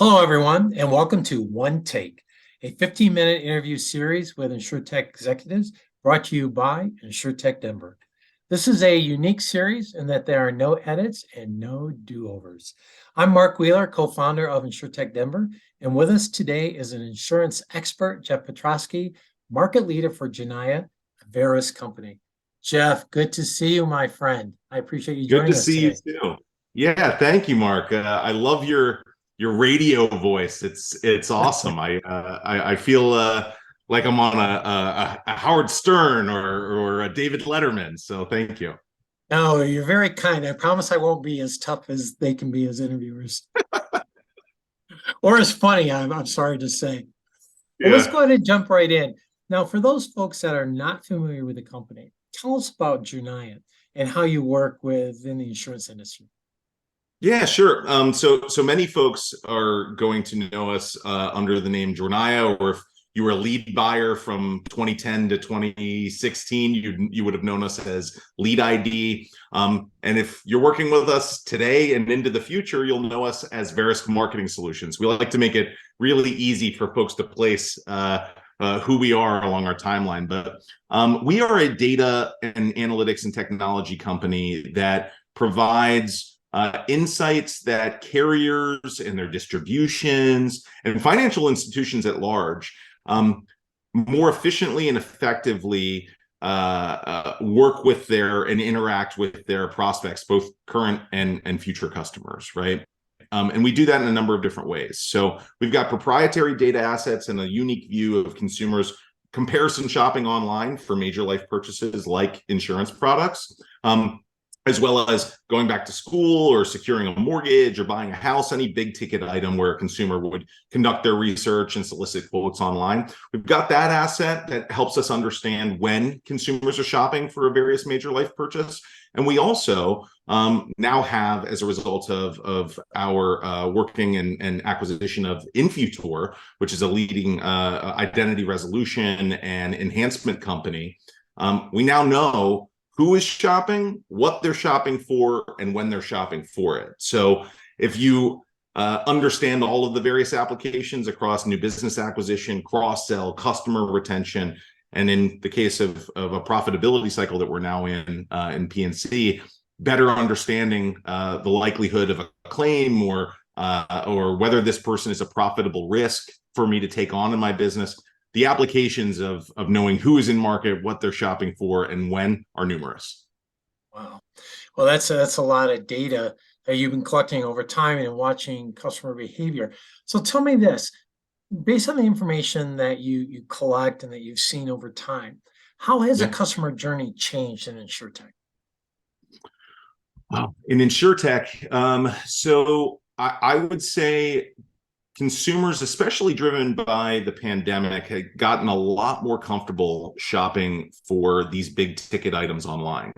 Hello, everyone, and welcome to OneTake, a 15-minute interview series with InsurTech executives brought to you by InsurTech Denver. This is a unique series in that there are no edits and no do-overs. I'm Marc Wheeler, co-founder of InsurTech Denver, and with us today is an insurance expert, Jeff Piotrowski, market leader for Jornaya, a Verisk company. Jeff, good to see you, my friend. I appreciate you Good to joining us see you today. too. Yeah, thank you, Mark. I love your radio voice. It's awesome. I feel like I'm on a Howard Stern or a David Letterman. So thank you. No, you're very kind. I promise I won't be as tough as they can be as interviewers, or as funny. I'm sorry to say. Well, let's Yeah. go ahead and jump right in. Now, for those folks that are not familiar with the company, tell us about Jornaya and how you work within the insurance industry. Yeah, sure. So many folks are going to know us under the name Jornaya, or if you were a lead buyer from 2010 to 2016, you would have known us as Lead ID. And if you're working with us today and into the future, you'll know us as Verisk Marketing Solutions. We like to make it really easy for folks to place who we are along our timeline. But we are a data and analytics and technology company that provides insights that carriers and their distributions and financial institutions at large more efficiently and effectively work with their and interact with their prospects, both current and future customers, right? And we do that in a number of different ways. So we've got proprietary data assets and a unique view of consumers comparison shopping online for major life purchases like insurance products. As well as going back to school or securing a mortgage or buying a house, any big ticket item where a consumer would conduct their research and solicit quotes online. We've got that asset that helps us understand when consumers are shopping for a various major life purchase. And we also now have, as a result of our working and acquisition of Infutor, which is a leading identity resolution and enhancement company, we now know who is shopping, what they're shopping for, and when they're shopping for it. So if you understand all of the various applications across new business acquisition, cross-sell, customer retention, and in the case of a profitability cycle that we're now in P&C, better understanding the likelihood of a claim or whether this person is a profitable risk for me to take on in my business, the applications of knowing who is in market, what they're shopping for, and when are numerous. Wow. Well, that's a lot of data that you've been collecting over time and watching customer behavior. So tell me this, based on the information that you collect and that you've seen over time, how has a Yeah. customer journey changed in InsurTech? Wow. In InsurTech, so I would say consumers, especially driven by the pandemic, had gotten a lot more comfortable shopping for these big ticket items online.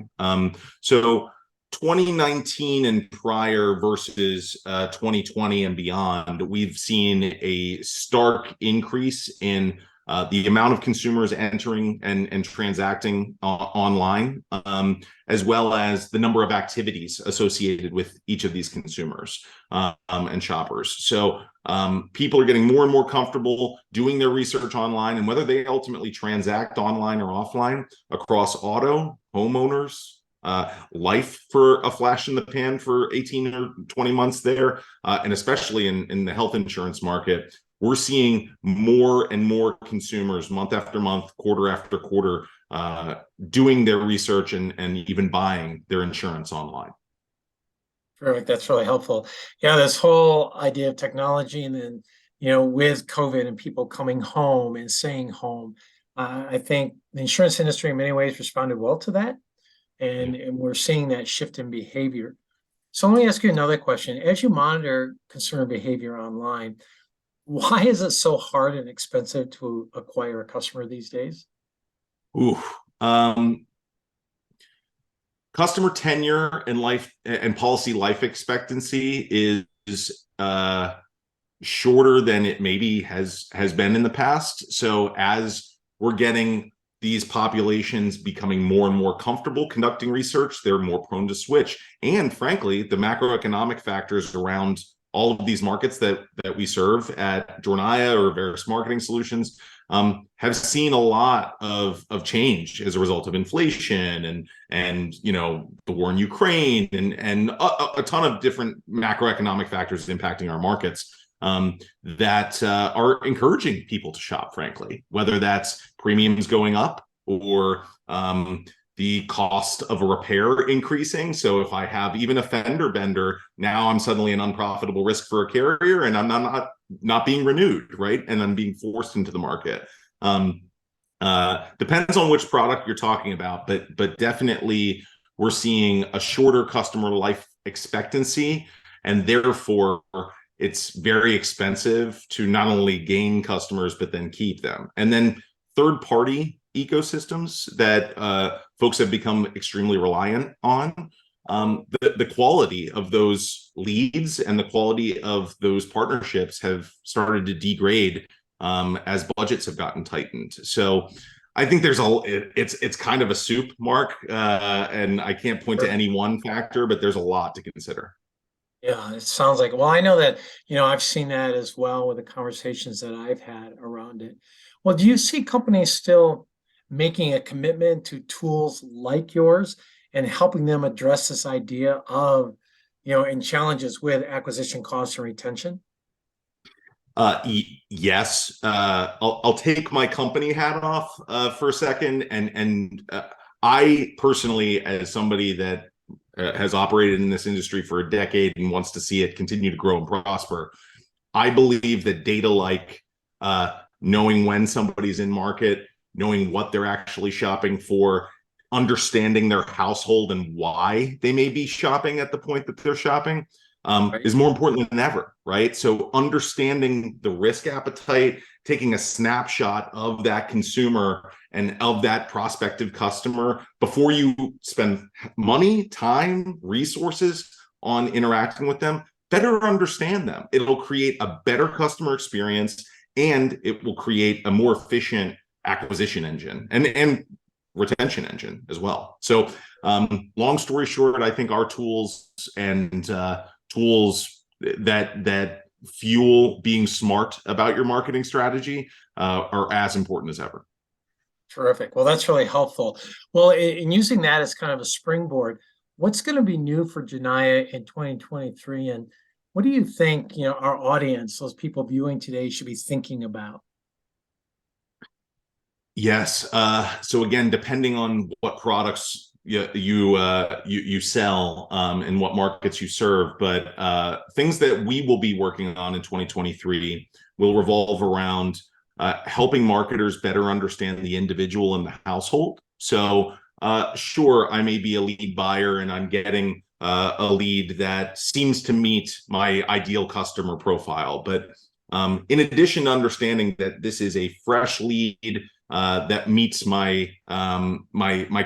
So 2019 and prior versus 2020 and beyond, we've seen a stark increase in the amount of consumers entering and transacting online, as well as the number of activities associated with each of these consumers and shoppers. So people are getting more and more comfortable doing their research online, and whether they ultimately transact online or offline across auto, homeowners, life for a flash in the pan for 18 or 20 months there, and especially in the health insurance market, we're seeing more and more consumers month after month, quarter after quarter, doing their research and even buying their insurance online. Perfect. That's really helpful. Yeah, this whole idea of technology and then, with COVID and people coming home and staying home, I think the insurance industry in many ways responded well to that. And we're seeing that shift in behavior. So let me ask you another question. As you monitor consumer behavior online, why is it so hard and expensive to acquire a customer these days? Ooh, customer tenure and life and policy life expectancy is shorter than it maybe has been in the past. So as we're getting these populations becoming more and more comfortable conducting research, they're more prone to switch. And frankly, the macroeconomic factors around all of these markets that we serve at Jornaya or various marketing solutions have seen a lot of change as a result of inflation and the war in Ukraine and a ton of different macroeconomic factors impacting our markets that are encouraging people to shop, frankly, whether that's premiums going up or the cost of a repair increasing. So if I have even a fender bender, now I'm suddenly an unprofitable risk for a carrier and I'm not being renewed, right? And I'm being forced into the market. Depends on which product you're talking about, but definitely we're seeing a shorter customer life expectancy, and therefore it's very expensive to not only gain customers but then keep them. And then third-party ecosystems that folks have become extremely reliant on. The quality of those leads and the quality of those partnerships have started to degrade as budgets have gotten tightened. So I think it's kind of a soup, Mark, and I can't point to any one factor, but there's a lot to consider. Yeah, it sounds like, well, I know that, I've seen that as well with the conversations that I've had around it. Well, do you see companies still making a commitment to tools like yours and helping them address this idea of, and challenges with acquisition costs and retention? Yes. I'll take my company hat off for a second, and I personally, as somebody that has operated in this industry for a decade and wants to see it continue to grow and prosper, I believe that data like knowing when somebody's in market, knowing what they're actually shopping for, understanding their household and why they may be shopping at the point that they're shopping Right. is more important than ever, right? So understanding the risk appetite, taking a snapshot of that consumer and of that prospective customer before you spend money, time, resources on interacting with them, better understand them. It'll create a better customer experience, and it will create a more efficient acquisition engine and retention engine as well. So long story short, I think our tools and tools that fuel being smart about your marketing strategy are as important as ever. Terrific. Well, that's really helpful. Well, in using that as kind of a springboard, what's going to be new for Jornaya in 2023? And what do you think, our audience, those people viewing today, should be thinking about? Yes. So again, depending on what products you sell and what markets you serve, but things that we will be working on in 2023 will revolve around helping marketers better understand the individual and the household. So sure, I may be a lead buyer and I'm getting a lead that seems to meet my ideal customer profile, but in addition to understanding that this is a fresh lead that meets my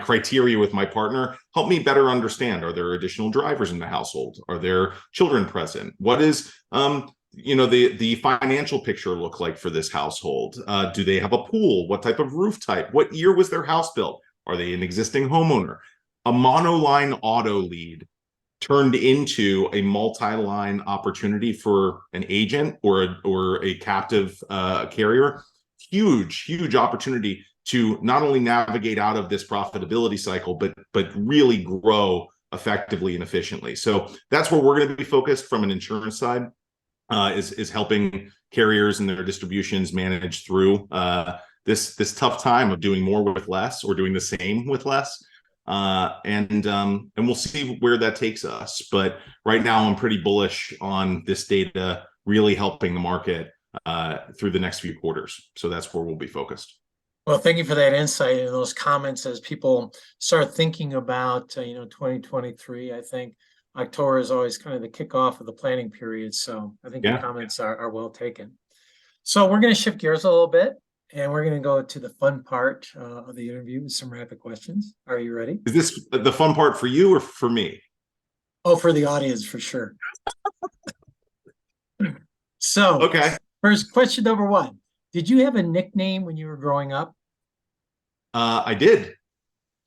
criteria with my partner, help me better understand: are there additional drivers in the household? Are there children present? What is the financial picture look like for this household? Do they have a pool? What type of roof type? What year was their house built? Are they an existing homeowner? A monoline auto lead turned into a multi-line opportunity for an agent or a captive carrier. Huge opportunity to not only navigate out of this profitability cycle, but really grow effectively and efficiently. So that's where we're going to be focused from an insurance side, is helping carriers and their distributions manage through this tough time of doing more with less or doing the same with less. And we'll see where that takes us. But right now, I'm pretty bullish on this data really helping the market through the next few quarters. So that's where we'll be focused. Well, thank you for that insight and those comments as people start thinking about, 2023. I think October is always kind of the kickoff of the planning period. So I think your Yeah. comments are well taken. So we're going to shift gears a little bit, and we're going to go to the fun part of the interview with some rapid questions. Are you ready? Is this the fun part for you or for me? Oh, for the audience, for sure. So, Okay. first question number one. Did you have a nickname when you were growing up? I did.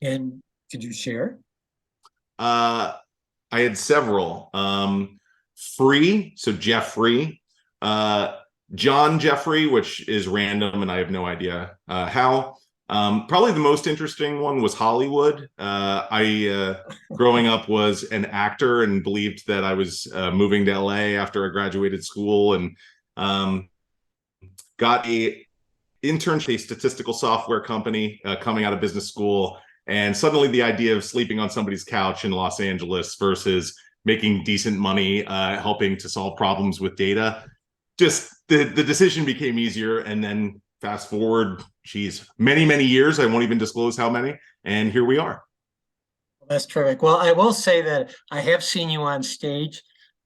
And could you share? I had several. Free, so Jeffrey, John Jeffrey, which is random and I have no idea how. Probably the most interesting one was Hollywood. I growing up was an actor and believed that I was moving to LA after I graduated school, and got a internship at a statistical software company coming out of business school. And suddenly the idea of sleeping on somebody's couch in Los Angeles versus making decent money helping to solve problems with data, just the decision became easier. And then fast forward, geez, many years, I won't even disclose how many, and here we are. That's terrific. Well, I will say that I have seen you on stage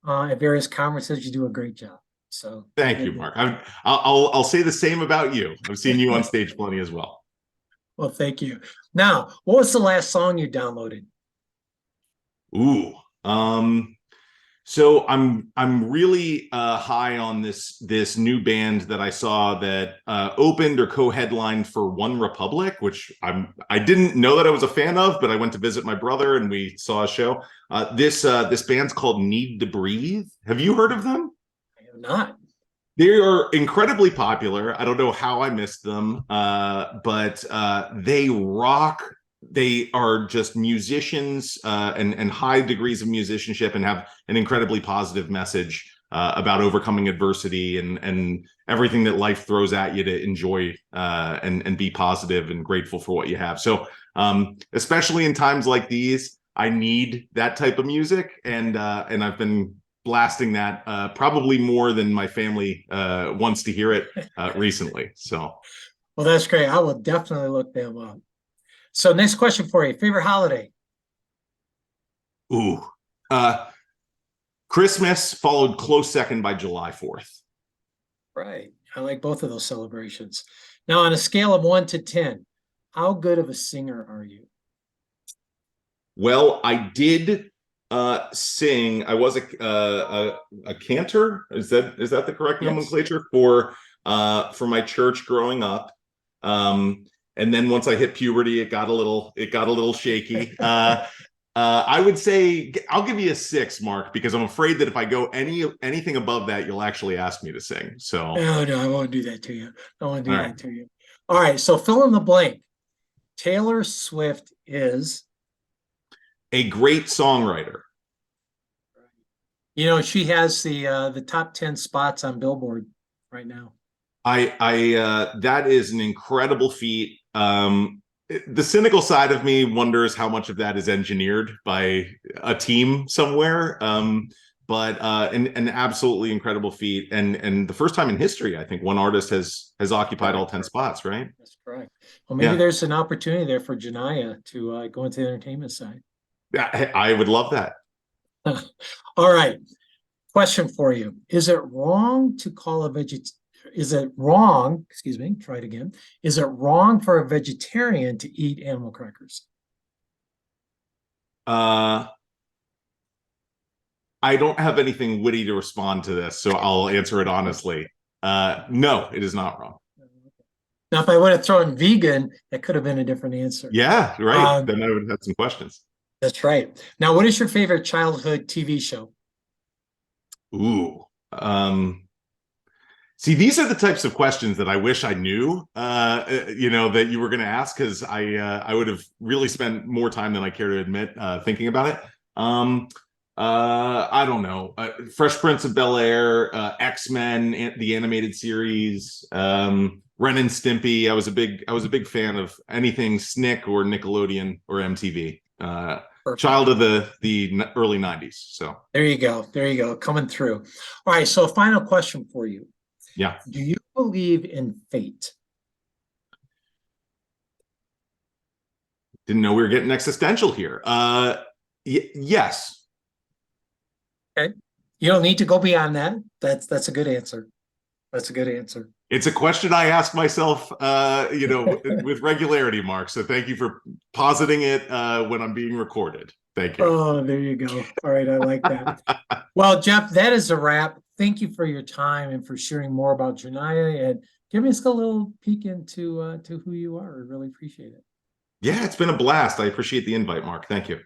at various conferences. You do a great job. So thank you, Mark. I'll say the same about you. I've seen you on stage plenty as well. Well, thank you. Now, what was the last song you downloaded? Ooh, so I'm really high on this new band that I saw that opened or co-headlined for One Republic, which I didn't know that I was a fan of, but I went to visit my brother and we saw a show. This band's called Need to Breathe. Have you heard of them? I have not. They are incredibly popular. I don't know how I missed them, but they rock. They are just musicians and high degrees of musicianship, and have an incredibly positive message about overcoming adversity and everything that life throws at you, to enjoy and be positive and grateful for what you have. So especially in times like these, I need that type of music, and I've been blasting that probably more than my family wants to hear it recently. So, well, that's great. I will definitely look them up. So, next question for you: favorite holiday? Ooh, Christmas, followed close second by July 4th. Right. I like both of those celebrations. Now, on a scale of 1 to 10, how good of a singer are you? Well, I did sing. I was a cantor. Is that the correct nomenclature for my church growing up? And then once I hit puberty, it got a little shaky. I would say I'll give you a 6, Mark, because I'm afraid that if I go anything above that, you'll actually ask me to sing. So No, I won't do that to you. I won't do all that right. to you. All right. So fill in the blank. Taylor Swift is A great songwriter. You know, she has the top 10 spots on Billboard right now. That is an incredible feat. The cynical side of me wonders how much of that is engineered by a team somewhere. But an absolutely incredible feat, and the first time in history, I think, one artist has occupied all 10 spots, right? That's correct. Well, maybe there's an opportunity there for Jornaya to go into the entertainment side. Yeah, I would love that. All right. Question for you. Is it wrong to call is it wrong, excuse me, try it again. Is it wrong for a vegetarian to eat animal crackers? I don't have anything witty to respond to this, so I'll answer it honestly. No, it is not wrong. Now, if I would have thrown vegan, that could have been a different answer. Yeah, right. Then I would have had some questions. That's right. Now, what is your favorite childhood TV show? Ooh. See, these are the types of questions that I wish I knew, that you were going to ask, because I would have really spent more time than I care to admit thinking about it. I don't know. Fresh Prince of Bel-Air, X-Men, the animated series, Ren and Stimpy. I was a big fan of anything Snick or Nickelodeon or MTV. Child of the early 90s. So there you go, coming through. All right, so final question for you. Yeah. Do you believe in fate? Didn't know we were getting existential here. Yes. Okay. You don't need to go beyond that. That's a good answer. That's a good answer. It's a question I ask myself, with regularity, Mark. So thank you for positing it when I'm being recorded. Thank you. Oh, there you go. All right, I like that. Well, Jeff, that is a wrap. Thank you for your time and for sharing more about Jornaya and giving us a little peek into to who you are. I really appreciate it. Yeah, it's been a blast. I appreciate the invite, Mark. Thank you.